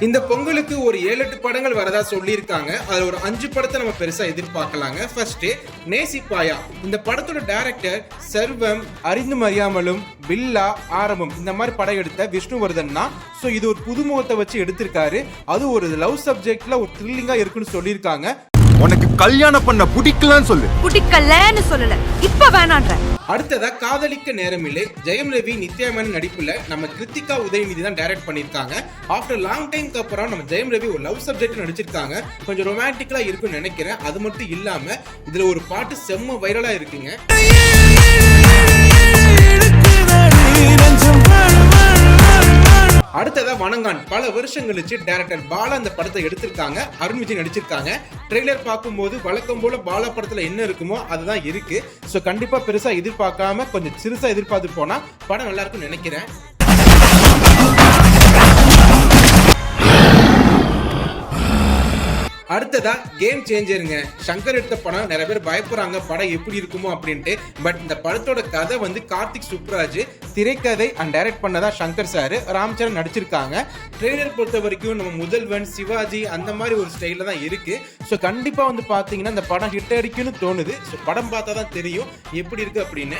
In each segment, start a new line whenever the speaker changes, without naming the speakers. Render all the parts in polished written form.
இந்த பொங்கலுக்கு ஒரு 7-8 படங்கள் வரதா சொல்லியிருக்காங்க. அதுல ஒரு 5 படத்தை நம்ம பெருசா எதிர்பார்க்கலாங்க. ஃபர்ஸ்ட் நேசிப்பாயா. இந்த படத்தோட டைரக்டர் செல்வம், அறிந்தும் அறியாமலும், பில்லா, ஆரம்பம் இந்த மாதிரி படம் எடுத்த விஷ்ணுவர்தன் தான். ஸோ இது ஒரு புதுமுகத்தை வச்சு எடுத்திருக்காரு. அது ஒரு லவ் சப்ஜெக்ட்ல ஒரு த்ரில்லிங்கா இருக்குன்னு சொல்லியிருக்காங்க.
உனக்கு கல்யாணம் பண்ண பிடிக்கலன்னு சொல்லு.
பிடிக்கலன்னு சொல்லல, இப்ப வேணான்ற.
அடுத்ததா காதலிக்க நேரமில்லை. ஜெயம் ரவி, நித்யா மேனன் நடிப்புல நம்ம கிருத்திகா உதயநிதி தான் டைரக்ட் பண்ணிருக்காங்க. ஆஃப்டர் லாங் டைம்க்கு அப்புறம் நம்ம ஜெயம் ரவி ஒரு லவ் சப்ஜெக்ட் நடிச்சிருக்காங்க. கொஞ்சம் ரொமான்டிக்கலா இருக்குன்னு நினைக்கிறேன். அது மட்டும் இல்லாம இதுல ஒரு பாட்டு செம்ம வைரலா இருக்குங்க. அடுத்ததா வணங்கான். பல வருஷம் கழிச்சு டைரக்டர் பாலா அந்த படத்தை எடுத்திருக்காங்க. அருண் விஜய் நடிச்சிருக்காங்க. ட்ரெய்லர் பார்க்கும்போது வழக்கம் போல பாலா படத்துல என்ன இருக்குமோ அதுதான் இருக்கு. ஸோ கண்டிப்பா பெருசா எதிர்பார்க்காம கொஞ்சம் சிறுசா எதிர்பார்த்து போனா படம் நல்லா இருக்கும்னு நினைக்கிறேன். அடுத்ததா கேம் சேஞ்சருங்க. சங்கர் எடுத்த படம் நிறைய பேர் பயப்படுறாங்க படம் எப்படி இருக்குமோ அப்படின்ட்டு. பட் இந்த படத்தோட கதை வந்து கார்த்திக் சுப்ராஜ், திரைக்கதை அண்ட் டைரக்ட் பண்ணதா சங்கர் சார், ராம்சரண் நடிச்சிருக்காங்க. ட்ரெய்லர் பொறுத்த வரைக்கும் நம்ம முதல்வன், சிவாஜி அந்த மாதிரி ஒரு ஸ்டைல தான் இருக்கு. ஸோ கண்டிப்பா வந்து பாத்தீங்கன்னா இந்த படம் ஹிட் அடிக்கும்னு தோணுது. ஸோ படம் பார்த்தா தான் தெரியும் எப்படி இருக்கு அப்படின்னு.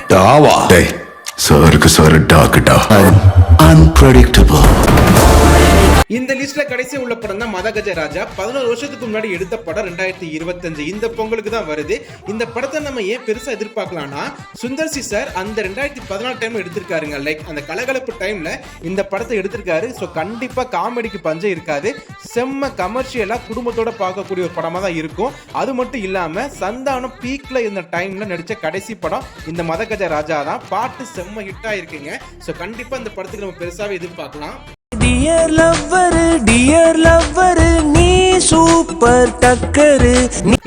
இந்த லிஸ்ட்ல கடைசி உள்ள படம் தான் மதகஜ ராஜா. 11 வருஷத்துக்கு முன்னாடி எடுத்த படம் 2025 இந்த பொங்கலுக்கு தான் வருது. இந்த படத்தை நம்ம ஏன் பெருசா எதிர்பார்க்கலாம்னா, சுந்தர் சி சார் அந்த 2014 டைம் எடுத்திருக்காருங்க. லைக் அந்த கலகலப்பு டைம்ல இந்த படத்தை எடுத்திருக்காரு. ஸோ கண்டிப்பா காமெடிக்கு பஞ்சம் இருக்காது. செம்ம கமர்ஷியலா குடும்பத்தோட பார்க்கக்கூடிய ஒரு படமா தான் இருக்கும். அது மட்டும் இல்லாம சந்தானம் பீக்ல இருந்த டைம்ல நடிச்ச கடைசி படம் இந்த மதகஜ ராஜா தான். பாட்டு செம்ம ஹிட் ஆயிருக்குங்க. ஸோ கண்டிப்பா இந்த படத்துக்கு நம்ம பெருசாவே எதிர்பார்க்கலாம்.
டியர் லவ்வர் நீ சூப்பர் டக்கரு.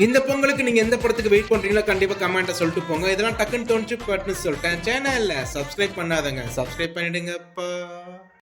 இந்த பொங்கலுக்கு நீங்க எந்த படத்துக்கு வெயிட் பண்றீங்களோ கண்டிப்பா கமெண்ட்ல சொல்லிட்டு போங்க. இதெல்லாம் டக்குன்னு தோணுச்சு பட்னு சொல்லிட்டேன். சேனல்ல சப்ஸ்கிரைப் பண்ணாதங்க, சப்ஸ்கிரைப் பண்ணிடுங்கப்பா.